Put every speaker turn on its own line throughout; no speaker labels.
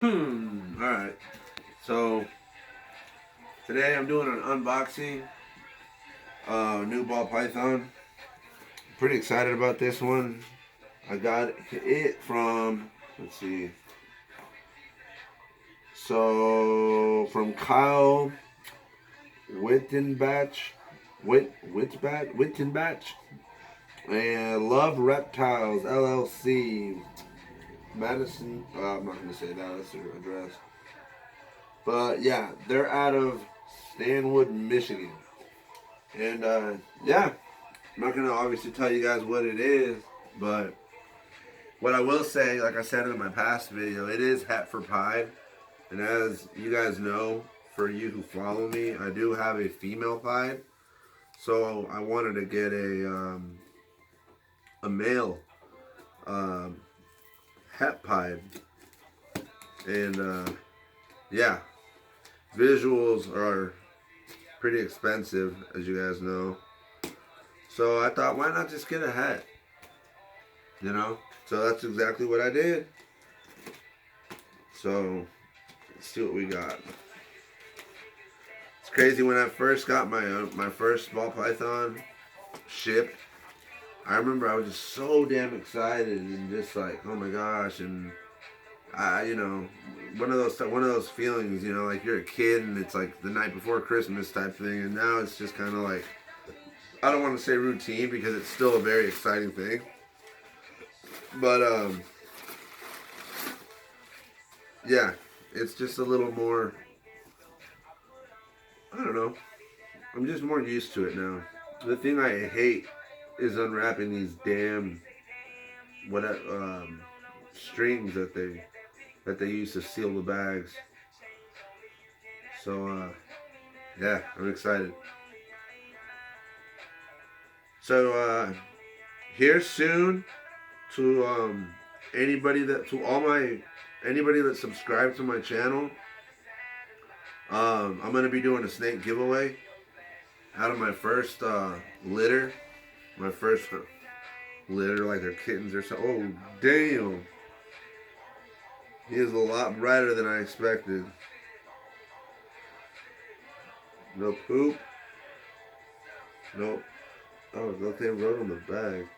Alright. So today I'm doing an unboxing new ball python. Pretty excited about this one. I got it from, let's see. So from Kyle Wittenbach, Wittenbach, and Love Reptiles LLC, Madison. I'm not gonna say that. That's their address. But yeah, they're out of Stanwood, Michigan. And yeah, I'm not gonna obviously tell you guys what it is, but what I will say, like I said in my past video, it is het for pied. And as you guys know, for you who follow me, I do have a female pied. So I wanted to get a male um, het pied, and yeah, visuals are pretty expensive, as you guys know. So I thought, why not just get a het? You know? So that's exactly what I did. So let's see what we got. It's crazy, when I first got my first ball python shipped, I remember I was just so damn excited and just like, oh my gosh, and you know, one of those feelings, you know, like you're a kid and it's like the night before Christmas type thing, and now it's just kind of like, I don't want to say routine because it's still a very exciting thing, but yeah, it's just a little more. I don't know. I'm just more used to it now. The thing I hate is unwrapping these damn what strings that they use to seal the bags. So yeah, I'm excited. So here soon to anybody that subscribed to my channel. I'm gonna be doing a snake giveaway out of my first litter. My first litter, like they're kittens or so. Oh damn! He is a lot brighter than I expected. No poop. Nope. Oh, look, they wrote on the bag.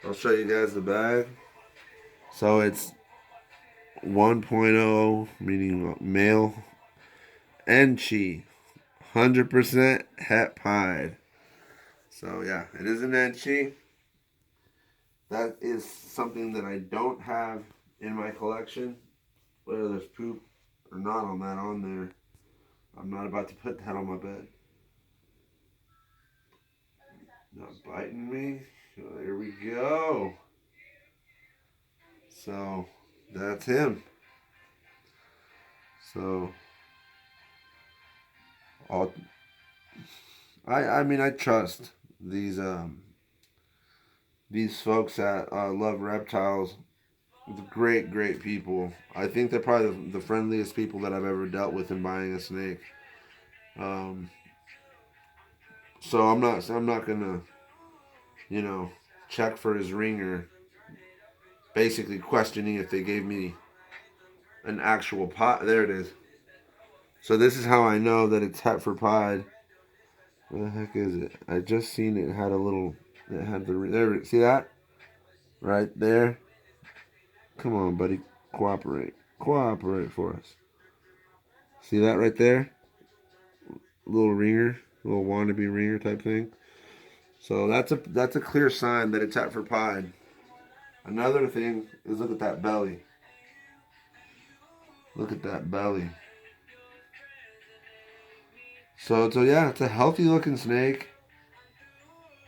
I'll show you guys the bag. So it's 1.0, meaning male, Enchi, 100% het pied. So yeah, it is an Enchi. That is something that I don't have in my collection. Whether there's poop or not on that on there, I'm not about to put that on my bed. Not biting me. Oh, there we go. So that's him. So I'll, I mean, I trust these folks at Love Reptiles. Great people. I think they're probably the friendliest people that I've ever dealt with in buying a snake. Um, so I'm not gonna, you know, check for his ringer. Basically questioning if they gave me an actual pot. There it is. So this is how I know that it's het for pied. Where the heck is it? I just seen it had a little. It had the there. See that? Right there. Come on, buddy. Cooperate. Cooperate for us. See that right there? Little ringer, little wannabe ringer type thing. So that's a clear sign that it's het for pied. Another thing is, look at that belly. Look at that belly. So yeah, it's a healthy looking snake.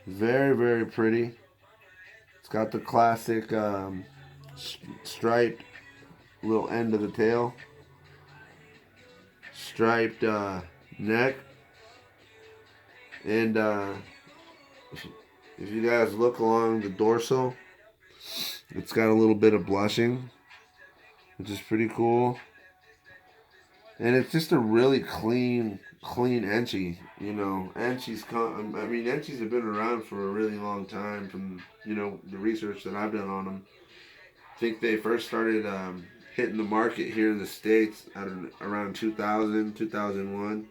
Very pretty. It's got the classic striped little end of the tail, striped neck, and if you guys look along the dorsal, it's got a little bit of blushing, which is pretty cool. And it's just a really clean Enchi. You know, Enchis have been around for a really long time. From the research that I've done on them, I think they first started hitting the market here in the States at around 2000, 2001.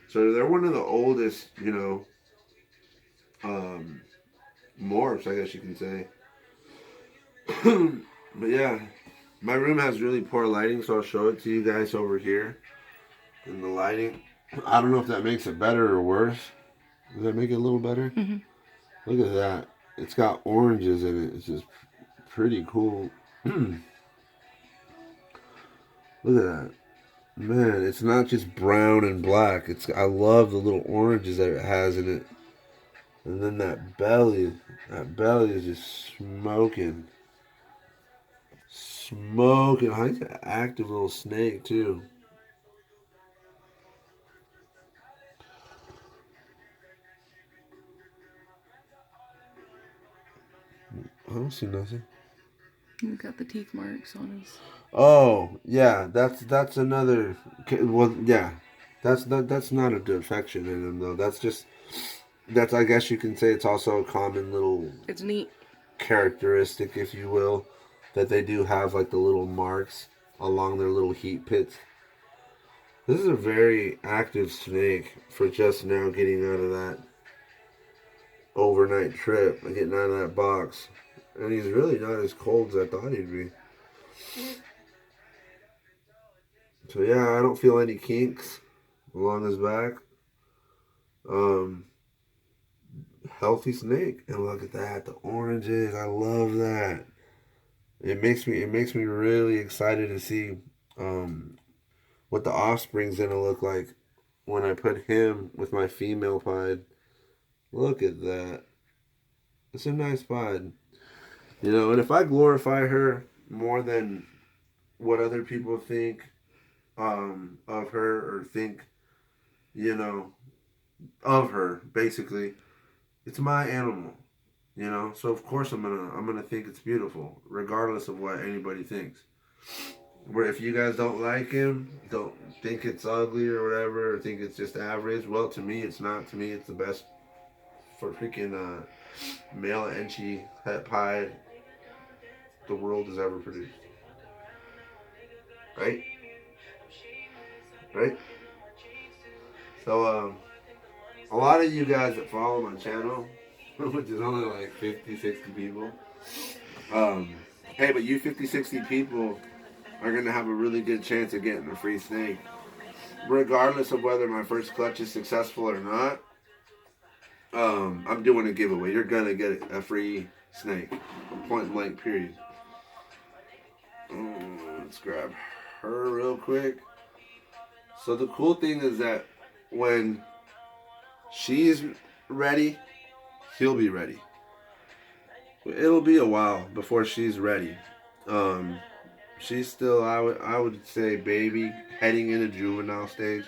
So they're one of the oldest, um, morphs, I guess you can say. But yeah, my room has really poor lighting, so I'll show it to you guys over here. And the lighting, I don't know if that makes it better or worse. Does that make it a little better?
Mm-hmm.
Look at that. It's got oranges in it. It's just pretty cool. Look at that. Man, it's not just brown and black. I love the little oranges that it has in it. And then that belly is just smoking. Smoking. I think an active little snake too. I don't see nothing.
He's got the teeth marks on his.
Oh yeah, that's another. Well, yeah, that's not a defection in him though. That's I guess you can say it's also a common little
It's neat.
characteristic, if you will, that they do have like the little marks along their little heat pits. This is a very active snake for just now getting out of that overnight trip and getting out of that box. And he's really not as cold as I thought he'd be. So yeah, I don't feel any kinks along his back. Um, Healthy snake. And look at that, the oranges. I love that. It makes me really excited to see um, what the offspring's gonna look like when I put him with my female pied. Look at that. It's a nice pied. And if I glorify her more than what other people think of her or think, you know, of her, basically, it's my animal. So of course I'm gonna think it's beautiful, regardless of what anybody thinks. Where if you guys don't like him, don't think it's ugly or whatever, or think it's just average. Well, to me, it's not. To me, it's the best for freaking male Enchi het pie the world has ever produced. Right? Right? So, a lot of you guys that follow my channel, which is only like 50, 60 people, hey, but you 50, 60 people are going to have a really good chance of getting a free snake. Regardless of whether my first clutch is successful or not, I'm doing a giveaway. You're going to get a free snake. Point blank, period. Let's grab her real quick. So the cool thing is that when she's ready, he'll be ready. It'll be a while before she's ready. She's still, I would say, baby, heading into juvenile stage.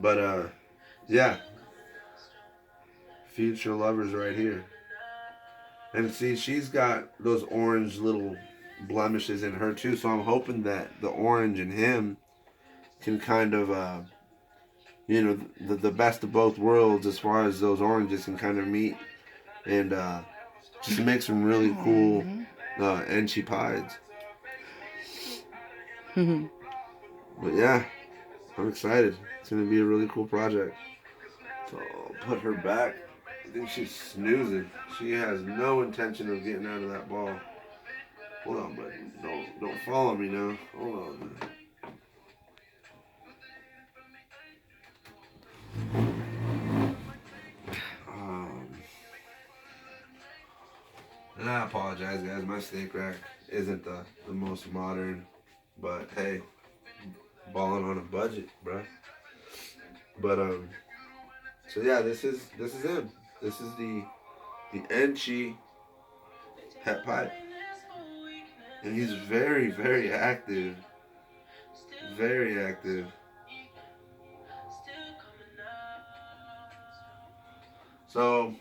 But yeah, future lovers right here. And see, she's got those orange little blemishes in her too. So I'm hoping that the orange in him can kind of, the best of both worlds as far as those oranges can kind of meet and just make some really cool Enchi pies. But yeah, I'm excited. It's going to be a really cool project. So I'll put her back. I think she's snoozing. She has no intention of getting out of that ball. Hold on, buddy. Don't follow me now. Hold on. And I apologize, guys. My snake rack isn't the most modern, but hey, balling on a budget, bro. But so yeah, this is him. This is the Enchi het pipe, and he's very, very active. Very active. So,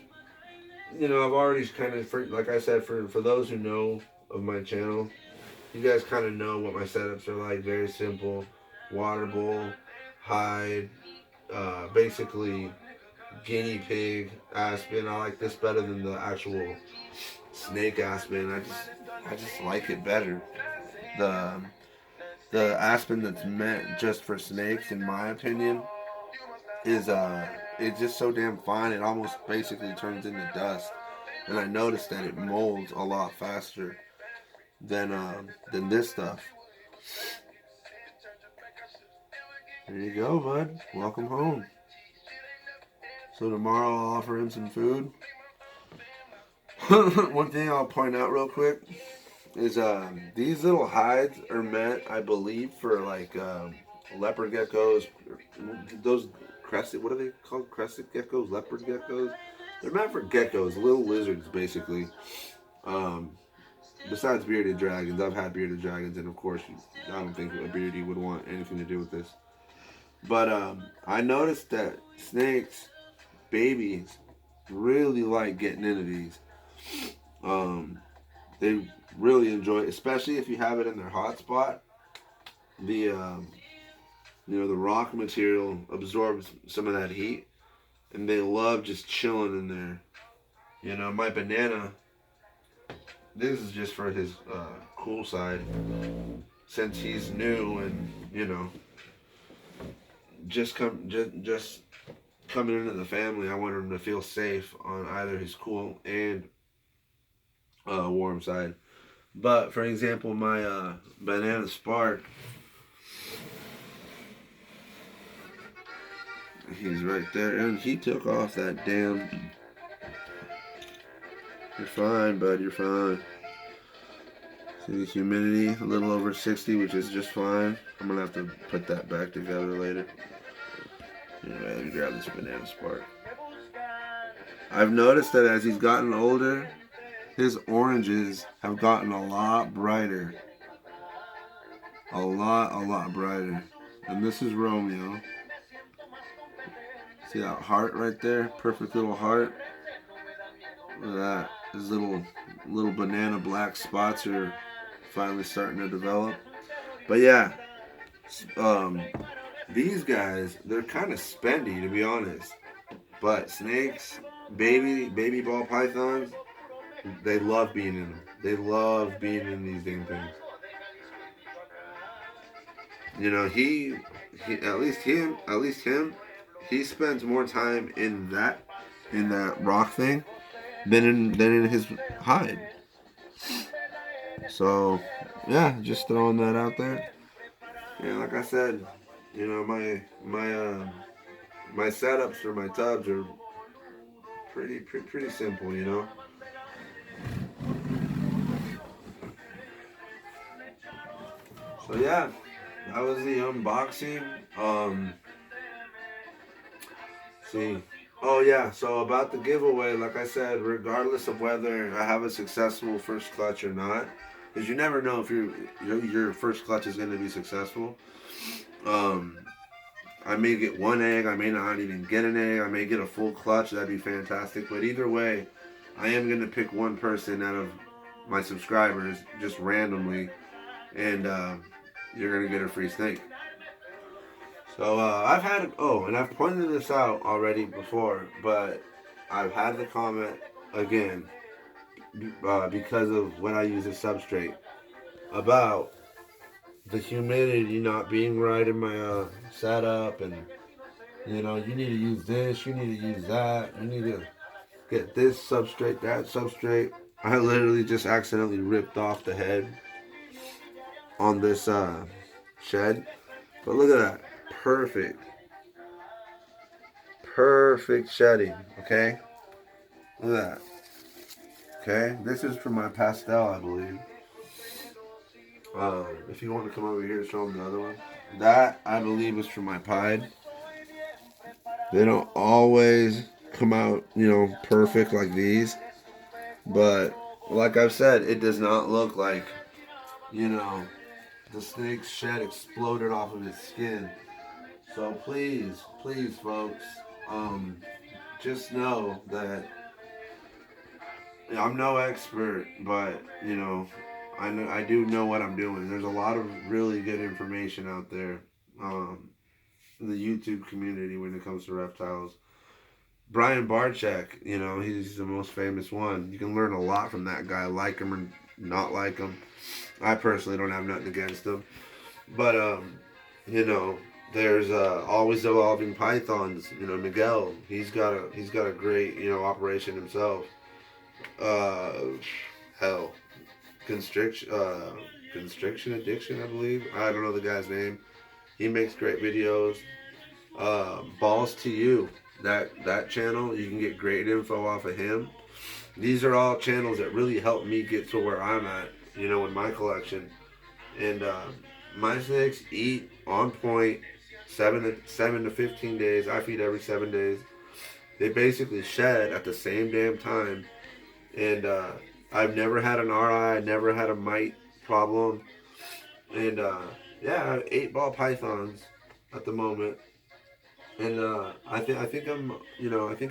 I've already kind of, like I said, for those who know of my channel, you guys kind of know what my setups are like. Very simple. Water bowl, hide, basically guinea pig aspen. I like this better than the actual snake aspen. I just like it better. the the aspen that's meant just for snakes, in my opinion, is it's just so damn fine. It almost basically turns into dust, and I noticed that it molds a lot faster than this stuff. There you go, bud. Welcome home. So tomorrow I'll offer him some food. One thing I'll point out real quick is these little hides are meant, I believe, for like leopard geckos. Those crested, what are they called? Crested geckos, leopard geckos. They're meant for geckos, little lizards, basically. Um, Besides bearded dragons, I've had bearded dragons, and of course, I don't think a beardy would want anything to do with this. But I noticed that snakes, babies, really like getting into these. Um, they really enjoy it, especially if you have it in their hot spot. The the rock material absorbs some of that heat, and they love just chilling in there. My banana. This is just for his cool side, since he's new and just coming into the family. I want him to feel safe on either his cool and warm side. But for example, my banana spark, he's right there, and he took off that damn. You're fine, bud. You're fine. See the humidity, a little over 60, which is just fine. I'm gonna have to put that back together later. Anyway, let me grab this banana spark. I've noticed that as he's gotten older, his oranges have gotten a lot brighter. A lot brighter. And this is Romeo. See that heart right there? Perfect little heart. Look at that. His little banana black spots are finally starting to develop. But yeah, um, these guys, they're kind of spendy, to be honest. But snakes, baby ball pythons, they love being in them. They love being in these damn things. He at least him, he spends more time in that rock thing than in his hide. So yeah, just throwing that out there. Yeah, like I said, my setups for my tubs are pretty simple. So yeah, that was the unboxing. See. Oh yeah, so about the giveaway, like I said, regardless of whether I have a successful first clutch or not, because you never know if your first clutch is going to be successful. Um, I may get one egg, I may not even get an egg, I may get a full clutch. That'd be fantastic. But either way, I am going to pick one person out of my subscribers just randomly, and you're going to get a free snake. So and I've pointed this out already before, but I've had the comment again because of when I use a substrate about the humidity not being right in my setup, and you need to use this, you need to use that, you need to get this substrate, that substrate. I literally just accidentally ripped off the head on this shed, but look at that, perfect perfect shedding. Okay, look at that. Okay, this is for my pastel, I believe. If you want to come over here and show them the other one, that I believe is for my pied. They don't always come out, perfect like these, but like I've said, it does not look like, you know, the snake's shed exploded off of its skin. So please, folks, just know that I'm no expert, but I do know what I'm doing. There's a lot of really good information out there in the YouTube community when it comes to reptiles. Brian Barczyk, he's the most famous one. You can learn a lot from that guy. Like him not like them. I personally don't have nothing against them, but you know, there's always evolving pythons. You know, Miguel, he's got a great operation himself. Uh, hell, constriction constriction addiction, I believe. I don't know the guy's name. He makes great videos. Balls to you. That channel, you can get great info off of him. These are all channels that really help me get to where I'm at, in my collection. And my snakes eat on point, 7 to 15 days. I feed every 7 days. They basically shed at the same damn time, and I've never had an RI, never had a mite problem, and yeah, I have 8 ball pythons at the moment, and I think I think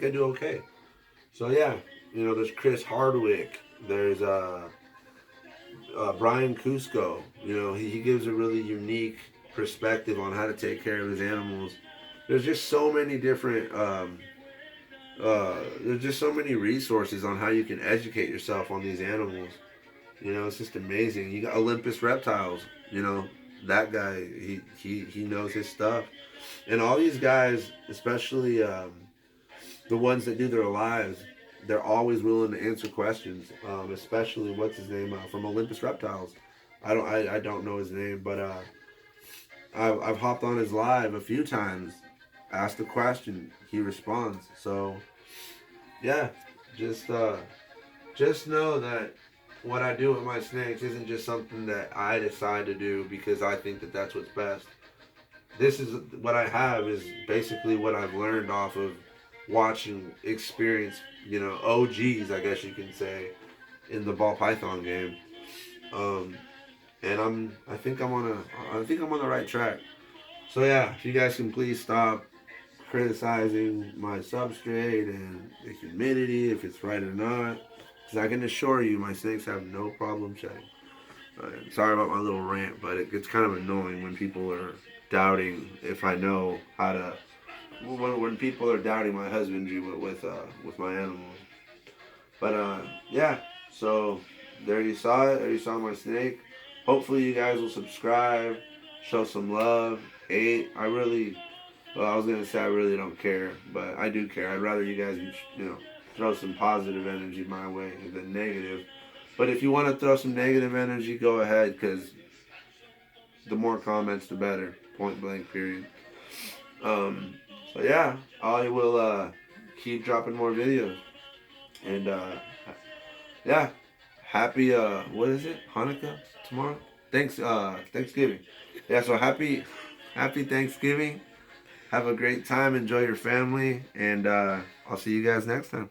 I do okay. So yeah, there's Chris Hardwick, there's Brian Cusco. He gives a really unique perspective on how to take care of his animals. There's just so many different there's just so many resources on how you can educate yourself on these animals. It's just amazing. You got Olympus Reptiles. That guy, he knows his stuff. And all these guys, especially the ones that do their lives, they're always willing to answer questions. Especially what's his name from Olympus Reptiles. I don't know his name, but I've hopped on his live a few times, asked a question, he responds. So yeah, just just know that what I do with my snakes isn't just something that I decide to do because I think that that's what's best. This is what I have is basically what I've learned off of watching experience, OGs, I guess you can say, in the ball python game. Um, and I think I'm on the right track. So yeah, if you guys can please stop criticizing my substrate and the humidity, if it's right or not, because I can assure you my snakes have no problem shedding. Sorry about my little rant, but it gets kind of annoying when people are doubting if I know how to. When people are doubting my husbandry with my animals. But yeah, so there you saw it. There you saw my snake. Hopefully you guys will subscribe, show some love. Hate. Well, I was gonna say I really don't care, but I do care. I'd rather you guys, throw some positive energy my way than negative. But if you want to throw some negative energy, go ahead, because the more comments, the better. Point blank. Period. Um, so yeah, I will keep dropping more videos, and yeah, happy what is it? Hanukkah tomorrow? Thanksgiving. Yeah, so happy Thanksgiving. Have a great time. Enjoy your family, and I'll see you guys next time.